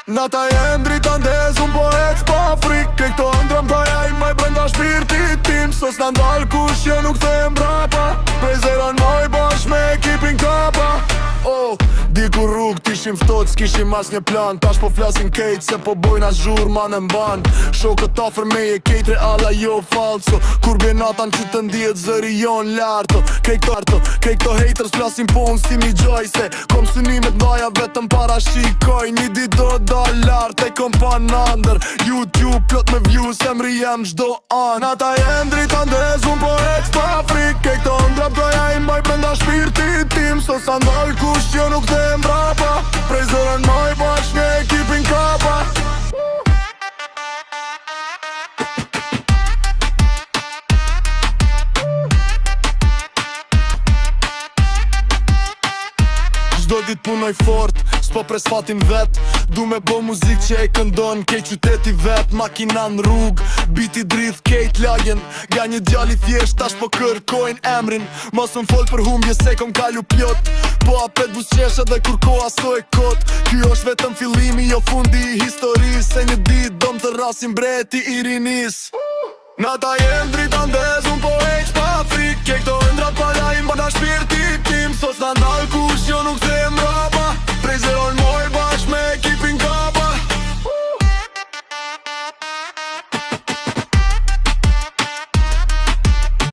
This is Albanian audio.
Nata jem drita ndez, unë po ec pa frik. Ke këto ëndrëm ta ja i maj brenda shpirtit tim. Sos në ndalë kush që nuk të jem brapa. Prej zera noj bash me ekipin kapa. Diku rrug t'ishim ftot, s'kishim as një plan. Tash po flasin kejt se po bojna zhur ma në mban. Shokët afer me je kejtre alla jo falso. Kur bje natan që të ndijet zëri jon larto. Kej këto haters flasin po unë si mi gjoj. Se kom synimet ndaja vetëm para shikoj. Një dit do dal lart e kom pa nëndër. YouTube plot me views, emri jem gjdo an. Ata jem drita ndez, unë po ec pa frik. Kej këto ndrap do ja i mbaj brenda shpirtit tim. So sa ndal kush që nuk të mbrapa. Prej zërën maj bash me ekipin kapa. Çdo dit punoj fort, s'po pres fatin vet. Du me bo muzik që e këndon kej qyteti vet. Makina në rrug, biti drith kejt lagjen. Nga një djali thjesht tash po kërkojn emrin. Mos më fol për humbje se kom kalu pjot. Po apet busqesh edhe kur koha so e kot. Ky është vetëm fillimi jo fundi i historis. Se një dit dom të rasim breti i rinis. Nata jem drita ndez, unë po eq pa frik. Ke këto ëndrat pa lajm bada shpirtit tim. Sos na ndal